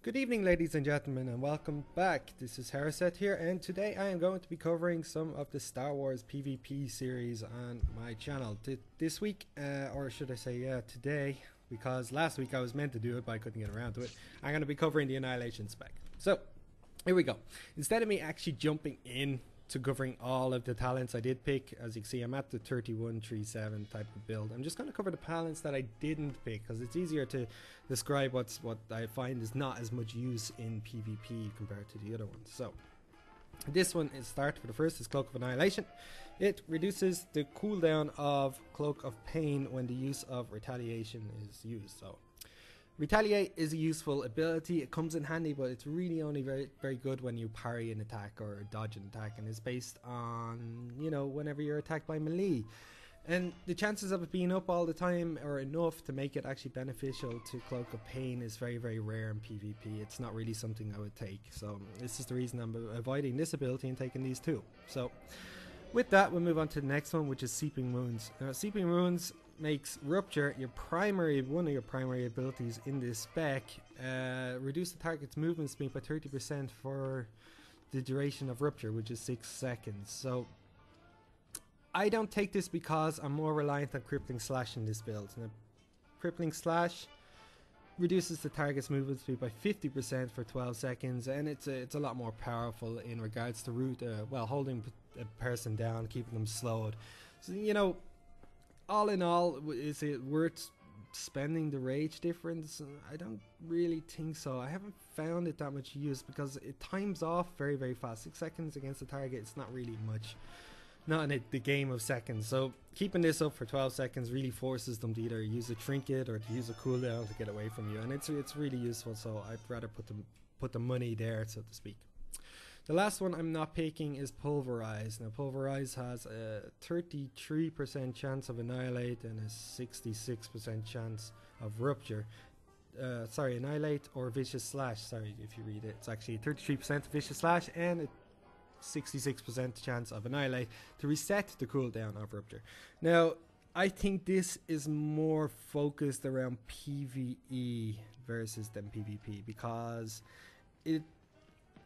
Good evening, ladies and gentlemen, and welcome back. This is Haraset here, and today I am going to be covering some of the Star Wars PvP series on my channel. This week, or should I say, today, because last week I was meant to do it but I couldn't get around to it, I'm going to be covering the Annihilation Spec. So, here we go. Instead of me actually jumping in to covering all of the talents I did pick, as you can see I'm at the 3137 type of build. I'm just going to cover the talents that I didn't pick because it's easier to describe what I find is not as much use in PvP compared to the other ones. So this one is start for the first is Cloak of Annihilation. It reduces the cooldown of Cloak of Pain when the use of Retaliation is used. So Retaliate is a useful ability. It comes in handy, but it's really only very good when you parry an attack or dodge an attack, and it's based on, you know, whenever you're attacked by melee. And the chances of it being up all the time or enough to make it actually beneficial to Cloak of Pain is very rare in PvP. It's not really something I would take. So this is the reason I'm avoiding this ability and taking these two. So with that, we'll move on to the next one, which is Seeping Wounds. Now, Seeping Wounds makes Rupture one of your primary abilities in this spec. Reduce the target's movement speed by 30% for the duration of Rupture, which is 6 seconds. So I don't take this because I'm more reliant on Crippling Slash in this build. Now, Crippling Slash reduces the target's movement speed by 50% for 12 seconds, and it's a lot more powerful in regards to holding a person down, keeping them slowed. So, you know, all in all, is it worth spending the rage difference? I don't really think so. I haven't found it that much use because it times off very fast. 6 seconds against the target, it's not really much. Not in the game of seconds. So keeping this up for 12 seconds really forces them to either use a trinket or to use a cooldown to get away from you, and it's really useful. So I'd rather put the money there, so to speak. The last one I'm not picking is Pulverize. Now, Pulverize has a 33% chance of Annihilate and a 66% chance of Rupture. Annihilate or Vicious Slash. Sorry, if you read it. It's actually 33% Vicious Slash and a 66% chance of Annihilate to reset the cooldown of Rupture. Now, I think this is more focused around PvE versus than PvP because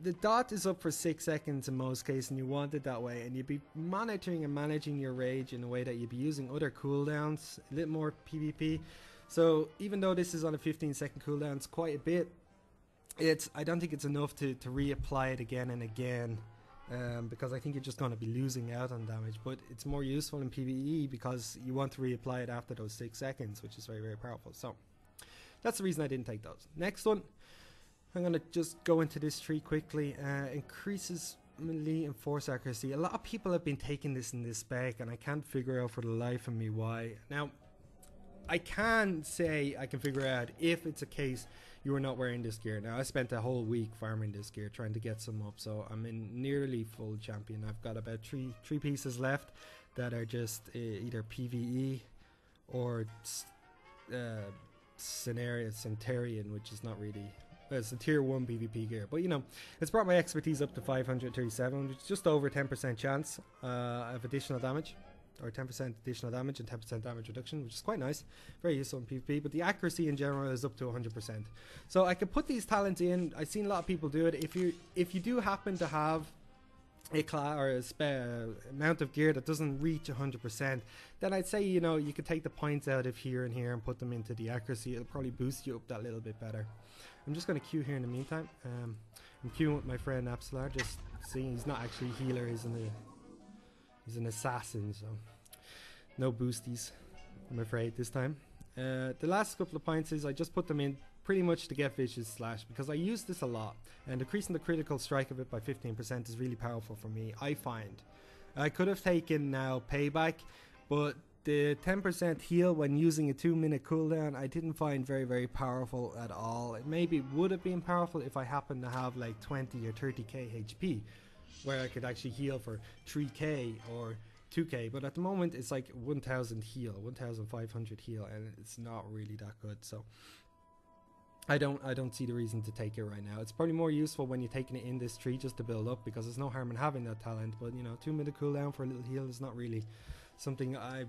the dot is up for 6 seconds in most cases, and you want it that way, and you'd be monitoring and managing your rage in a way that you'd be using other cooldowns, a little more PvP. So even though this is on a 15-second cooldown, it's quite a bit. I don't think it's enough to reapply it again and again, because I think you're just going to be losing out on damage. But it's more useful in PvE because you want to reapply it after those 6 seconds, which is very powerful. So that's the reason I didn't take those. Next one, I'm going to just go into this tree quickly. Increases melee and force accuracy. A lot of people have been taking this in this spec, and I can't figure out for the life of me why. Now, I can say I can figure out if it's a case you are not wearing this gear. Now, I spent a whole week farming this gear, trying to get some up, so I'm in nearly full champion. I've got about three pieces left that are just either PvE or Centurion, which is not really... It's a tier 1 PvP gear, but you know, it's brought my expertise up to 537, which is just over 10% chance of additional damage, or 10% additional damage and 10% damage reduction, which is quite nice. Very useful in PvP, but the accuracy in general is up to 100%. So I could put these talents in. I've seen a lot of people do it. If you do happen to have a class or a amount of gear that doesn't reach 100%, then I'd say, you know, you could take the points out of here and here and put them into the accuracy. It'll probably boost you up that little bit better. I'm just going to queue here in the meantime. I'm queuing with my friend Absolar, just seeing he's not actually a healer, he's an assassin, so no boosties, I'm afraid, this time. The last couple of points is I just put them in pretty much to get Vicious Slash, because I use this a lot, and increasing the critical strike of it by 15% is really powerful for me, I find. I could have taken now Payback, but the 10% heal when using a 2-minute cooldown I didn't find very powerful at all. It maybe would have been powerful if I happened to have like 20 or 30k HP, where I could actually heal for 3k or 2k, but at the moment it's like 1000 heal, 1500 heal, and it's not really that good. So I don't see the reason to take it right now. It's probably more useful when you're taking it in this tree just to build up, because there's no harm in having that talent, but you know, 2-minute cooldown for a little heal is not really something I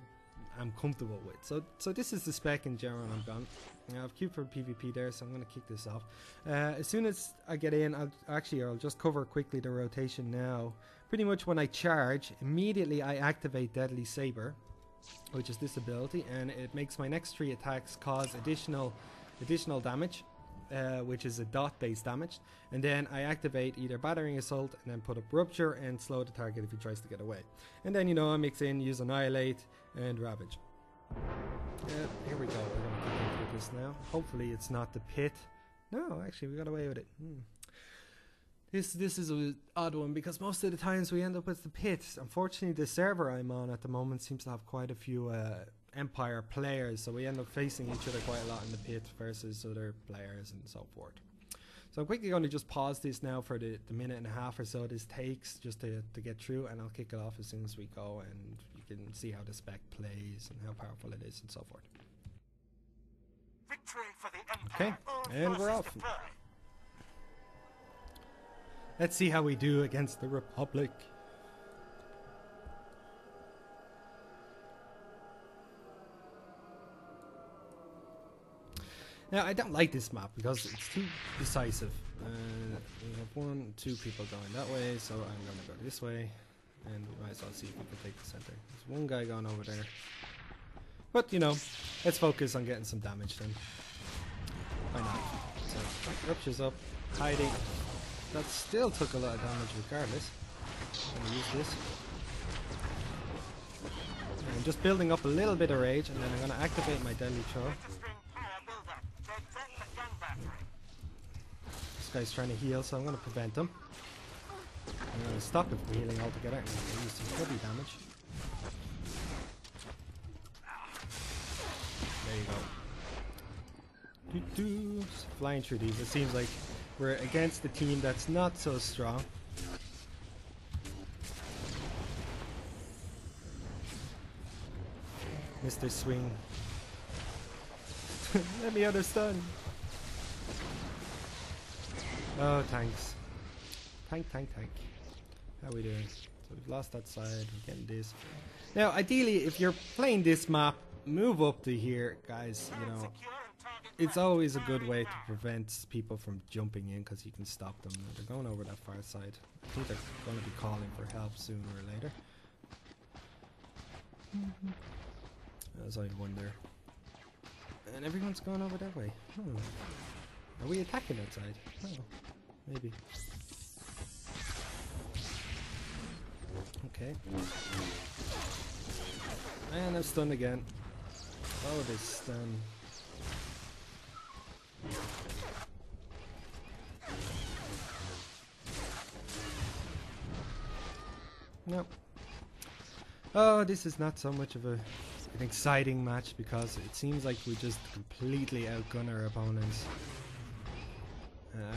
I'm comfortable with. So this is the spec in general I'm done. I've queued for PvP there, so I'm going to kick this off. As soon as I get in, I'll just cover quickly the rotation now. Pretty much when I charge, immediately I activate Deadly Saber, which is this ability, and it makes my next 3 attacks cause additional damage, which is a dot based damage, and then I activate either Battering Assault and then put up Rupture and slow the target if he tries to get away. And then, you know, I mix in, use Annihilate and Ravage. Here we go, we're going to kick into this now. Hopefully it's not the pit. No, actually we got away with it. This is an odd one because most of the times we end up with the pit. Unfortunately, the server I'm on at the moment seems to have quite a few Empire players, so we end up facing each other quite a lot in the pit versus other players and so forth. So I'm quickly going to just pause this now for the minute and a half or so this takes just to get through, and I'll kick it off as soon as we go, and you can see how the spec plays and how powerful it is and so forth. Victory for the Empire. Okay, and we're off. Let's see how we do against the Republic. Now, I don't like this map because it's too decisive. We have 1, 2 people going that way, so I'm going to go this way. And we might as well see if we can take the center. There's one guy going over there. But, you know, let's focus on getting some damage then. Why not? So, Rupture's up, hiding. That still took a lot of damage regardless. I'm going to use this. And I'm just building up a little bit of rage, and then I'm going to activate my Deadly Throw. This guy's trying to heal, so I'm going to prevent him. I'm going to stop him from healing altogether, and I'm going to use some heavy damage. There you go. Just flying through these. It seems like we're against a team that's not so strong. Mr. Swing. Let me understand. Oh, tanks. Tank. How are we doing? So we've lost that side, we're getting this. Now, ideally, if you're playing this map, move up to here, guys, you know. It's always a good way to prevent people from jumping in because you can stop them. They're going over that far side. I think they're going to be calling for help sooner or later. There's only one there. And everyone's going over that way. Are we attacking that side? Oh, maybe. Okay. And I'm stunned again. Oh, this stun. Nope. Oh, this is not so much of an exciting match because it seems like we just completely outgun our opponents.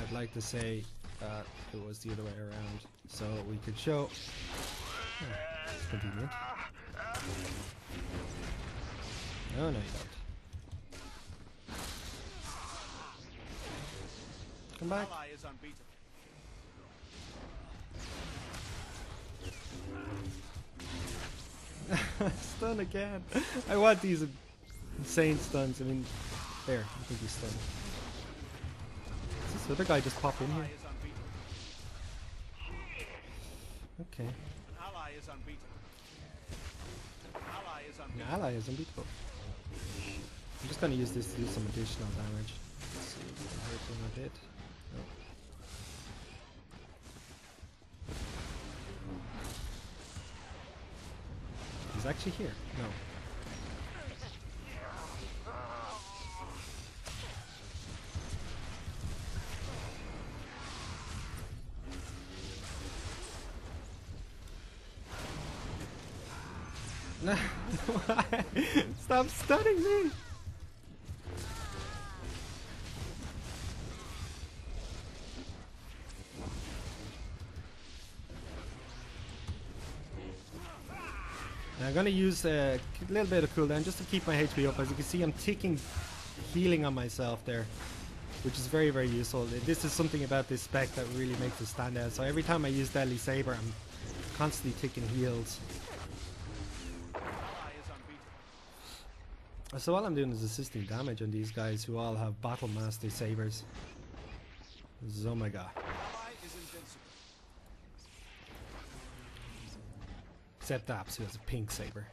I'd like to say that it was the other way around, so we could show. Oh, it's convenient. No, you don't. Come back. Stun again. I want these insane stuns. I mean, there, you can be stunned. Does this other guy just pop in here? Okay. An ally is unbeatable. I'm just gonna use this to do some additional damage. Let's see if we can hurt him a bit. No. He's actually here. No. Why? Stop stunning me! I'm gonna use a little bit of cooldown just to keep my HP up. As you can see, I'm taking healing on myself there, which is very, very useful. This is something about this spec that really makes it stand out. So every time I use Deadly Saber, I'm constantly taking heals. So all I'm doing is assisting damage on these guys who all have Battle Master sabers. This is, oh my god. Except Apps, who has a pink saber.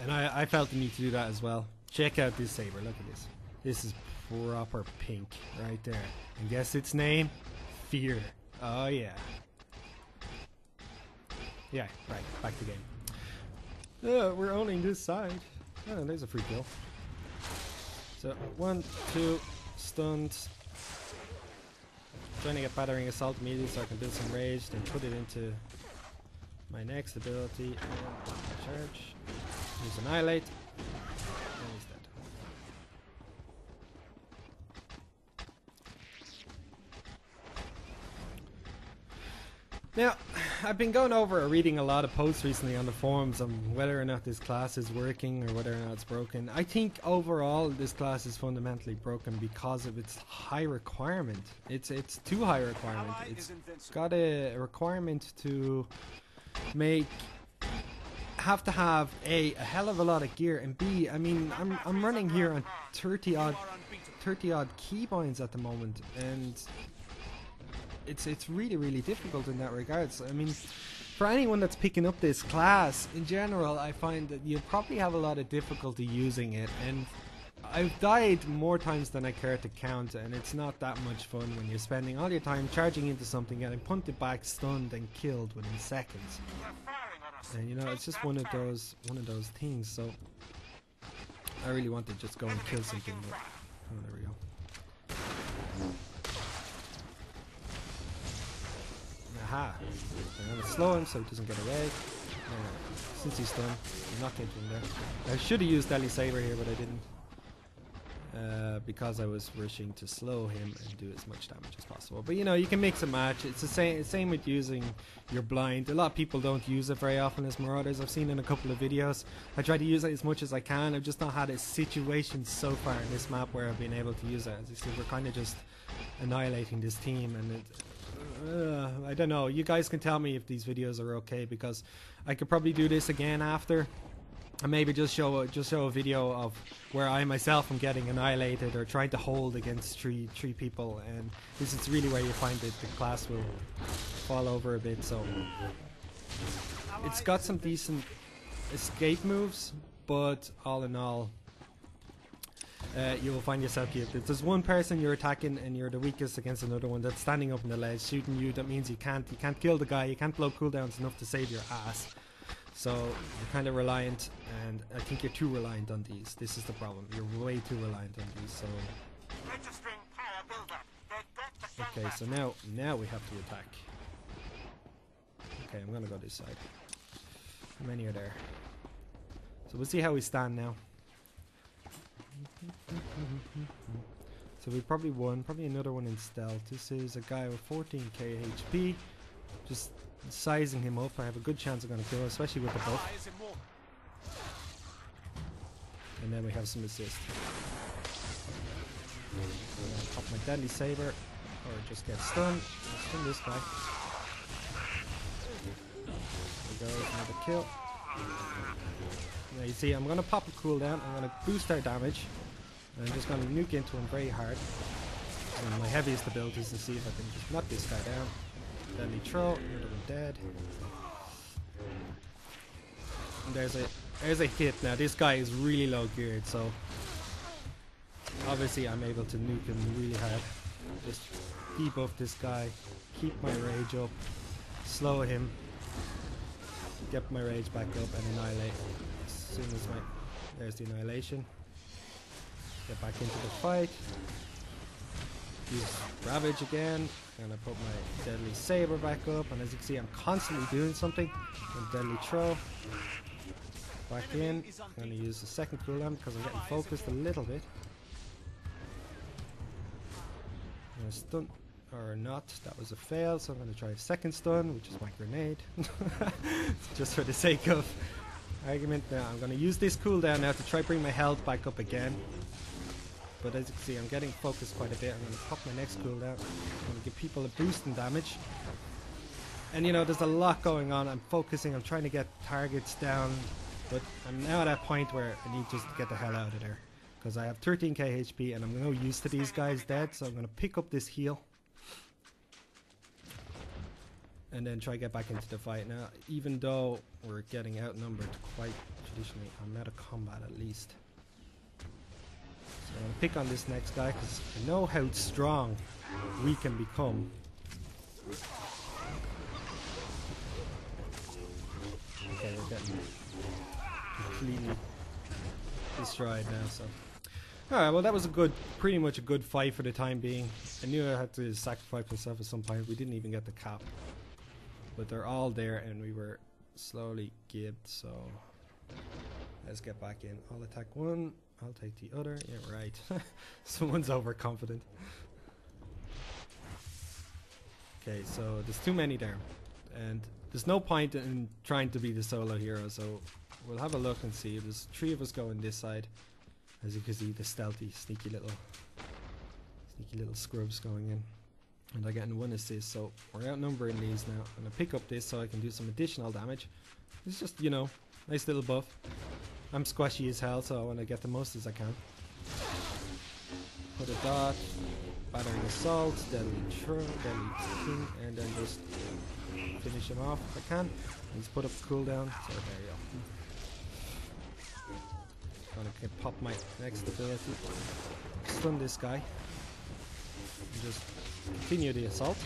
And I felt the need to do that as well. Check out this saber, look at this. This is proper pink right there. And guess its name? Fear. Oh yeah. Yeah, right, back to game. We're owning this side. Oh, there's a free kill. So, 1, 2, stunned. Trying to get Battering Assault immediately so I can build some rage, then put it into my next ability. And charge. Use Annihilate. And he's dead. Now, I've been going over or reading a lot of posts recently on the forums on whether or not this class is working or whether or not it's broken. I think overall this class is fundamentally broken because of its high requirement. It's too high requirement. It's got a requirement to have to have a hell of a lot of gear, and B, I mean, I'm running here on 30 odd keybinds at the moment, and it's really difficult in that regards. I mean, for anyone that's picking up this class in general, I find that you probably have a lot of difficulty using it, and I've died more times than I care to count, and it's not that much fun when you're spending all your time charging into something, getting punted back, stunned and killed within seconds. And you know, it's just one of those things. So I really want to just go and kill something, but oh, there we go. Aha! I'm gonna slow him so he doesn't get away. Since he's done, I'm not into him there. I should have used Deadly Saber here, but I didn't. Because I was wishing to slow him and do as much damage as possible. But you know, you can mix and match. It's the same with using your blind. A lot of people don't use it very often as Marauders. I've seen in a couple of videos. I try to use it as much as I can. I've just not had a situation so far in this map where I've been able to use it. As you see, we're kind of just annihilating this team, and I don't know. You guys can tell me if these videos are okay, because I could probably do this again after. And maybe just show a video of where I myself am getting annihilated or trying to hold against three people, and this is really where you find that the class will fall over a bit. So it's got some decent escape moves, but all in all, you will find yourself here. If there's one person you're attacking and you're the weakest against another one that's standing up on the ledge shooting you, that means you can't kill the guy, you can't blow cooldowns enough to save your ass. So you're kind of reliant, and I think you're too reliant on these. This is the problem. You're way too reliant on these. So okay, so now we have to attack. Okay, I'm gonna go this side. How many are there? So we'll see how we stand now. So we probably won. Probably another one in stealth. This is a guy with 14k HP. Just sizing him up. I have a good chance of going to kill him, especially with the buff. And then we have some assist. Pop my Deadly Saber, or just get stunned. I'll stun this guy. There we go, another kill. Now you see, I'm going to pop a cooldown. I'm going to boost our damage. And I'm just going to nuke into him very hard. And my heaviest ability is to see if I can just knock this guy down. Deadly throw, another one dead. And there's a hit. Now this guy is really low geared, so obviously I'm able to nuke him really hard. Just debuff this guy, keep my rage up, slow him, get my rage back up, and annihilate. As soon as there's the annihilation. Get back into the fight. Use Ravage again, and I put my Deadly Saber back up, and as you can see I'm constantly doing something. And Deadly Throw. Back in. I'm going to use the second cooldown because I'm getting focused a little bit. I'm going to stun, or not, that was a fail, so I'm going to try a second stun, which is my grenade. Just for the sake of argument. Now I'm going to use this cooldown now to try bring my health back up again. But as you can see, I'm getting focused quite a bit. I'm going to pop my next cooldown. I'm going to give people a boost in damage. And you know, there's a lot going on. I'm focusing, I'm trying to get targets down, but I'm now at that point where I need just to get the hell out of there. Because I have 13k HP and I'm no used to these guys dead, so I'm going to pick up this heal. And then try to get back into the fight. Now, even though we're getting outnumbered quite traditionally, I'm out of combat at least. So I'm going to pick on this next guy because I know how strong we can become. Okay, we're getting completely destroyed now, so. Alright, well that was pretty much a good fight for the time being. I knew I had to sacrifice myself at some point. We didn't even get the cap. But they're all there and we were slowly gibbed, so let's get back in. I'll attack one, I'll take the other. Yeah, right. Someone's overconfident. Okay, so there's too many there. And there's no point in trying to be the solo hero, so we'll have a look and see. There's 3 of us going this side. As you can see, the stealthy, sneaky little scrubs going in. And I'm getting 1 assist, so we're outnumbering these now. I'm gonna pick up this so I can do some additional damage. It's just, you know, nice little buff. I'm squashy as hell, so I want to get the most as I can. Put a dot, battering assault, deadly throw, deadly king, and then just finish him off if I can. And just put up a cooldown. So there you go. Gonna pop my next ability. Stun this guy. And just continue the assault.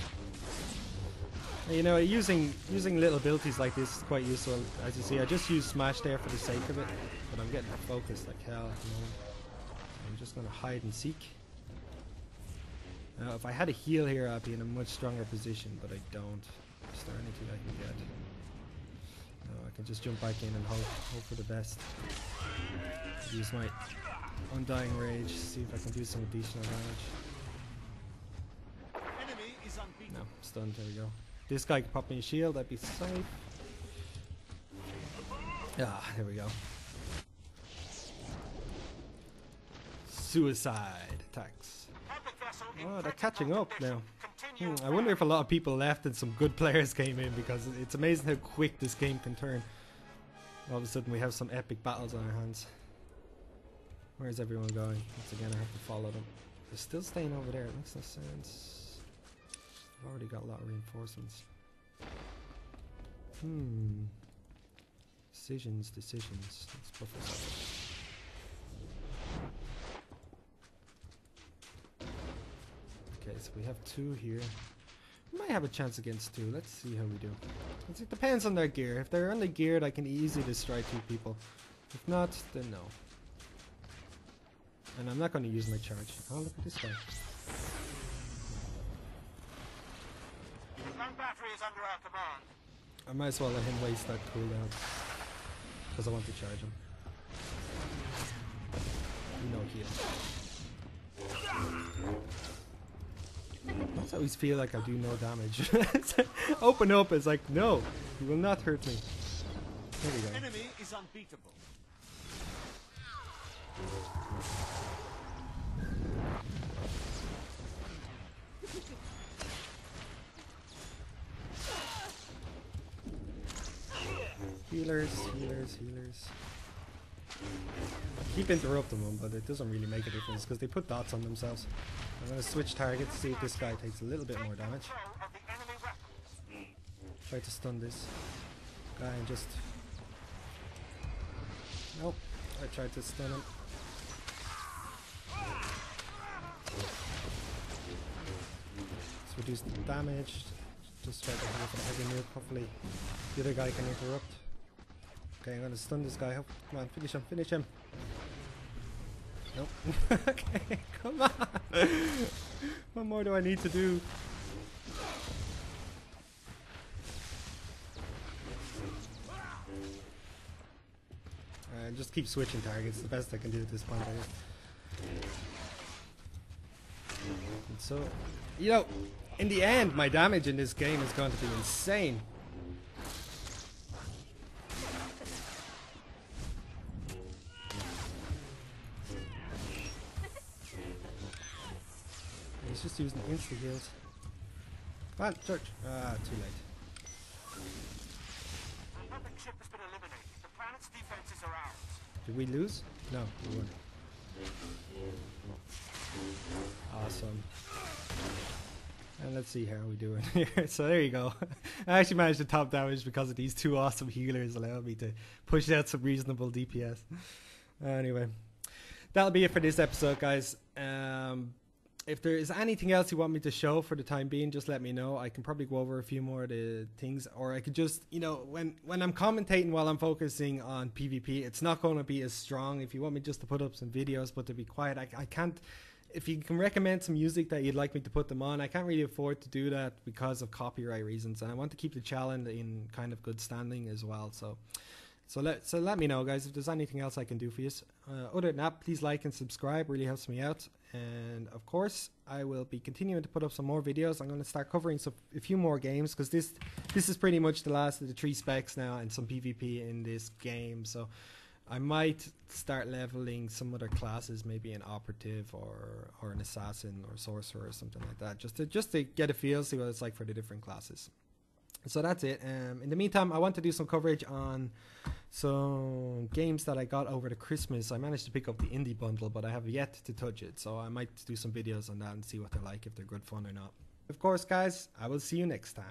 And, you know, using little abilities like this is quite useful. As you see, I just use smash there for the sake of it, but I'm getting focused like hell at the moment. I'm just gonna hide and seek. Now, if I had a heal here, I'd be in a much stronger position, but I don't. Is there anything I can get? No, I can just jump back in and hope for the best. Use my Undying Rage, see if I can do some additional damage. No, stunned, there we go. This guy can pop me a shield, I'd be safe. Ah, there we go. Suicide attacks. Oh, they're catching up now. I wonder if a lot of people left and some good players came in, because it's amazing how quick this game can turn. All of a sudden we have some epic battles on our hands. Where's everyone going? Once again, I have to follow them. They're still staying over there, it makes no sense. I've already got a lot of reinforcements. Decisions. Let's buff this up. Okay, so we have 2 here. We might have a chance against 2. Let's see how we do. It depends on their gear. If they're undergeared, I can easily destroy 2 people. If not, then no. And I'm not going to use my charge. Oh, look at this guy. Battery is under our command. I might as well let him waste that cooldown, because I want to charge him. No heal. I always feel like I do no damage. Open up, it's like, no, you will not hurt me. There we go. Enemy is unbeatable. Healers. Keep interrupting them, but it doesn't really make a difference because they put dots on themselves. I'm going to switch targets, see if this guy takes a little bit more damage. Try to stun this guy and just... Nope, I tried to stun him. Let's reduce the damage. Just try to hit with a heavy nuke, hopefully the other guy can interrupt. Okay, I'm gonna stun this guy. Come on, finish him. Nope. Okay, come on. What more do I need to do? Just keep switching targets. The best I can do at this point. And so, you know, in the end, my damage in this game is going to be insane. He's just using insta heals. Come on, Church. Ah, too late. forces are ours. Did we lose? No, we won. Awesome. And let's see how we're doing here. So there you go. I actually managed to top damage because of these two awesome healers allowed me to push out some reasonable DPS. Anyway, that'll be it for this episode, guys. If there is anything else you want me to show for the time being, just let me know. I can probably go over a few more of the things, or I could just, you know, when I'm commentating while I'm focusing on PvP, it's not going to be as strong. If you want me just to put up some videos but to be quiet, I can't. If you can recommend some music that you'd like me to put them on, I can't really afford to do that because of copyright reasons, and I want to keep the channel in kind of good standing as well. So let me know, guys, if there's anything else I can do for you. Other than that, please like and subscribe, really helps me out. And of course, I will be continuing to put up some more videos. I'm going to start covering a few more games, because this is pretty much the last of the 3 specs now, and some PvP in this game. So I might start leveling some other classes, maybe an operative or an assassin or sorcerer or something like that, just to get a feel, see what it's like for the different classes. So that's it. In the meantime, I want to do some coverage on some games that I got over the Christmas. I managed to pick up the indie bundle, but I have yet to touch it, so I might do some videos on that and see what they're like, if they're good fun or not. Of course, guys, I will see you next time.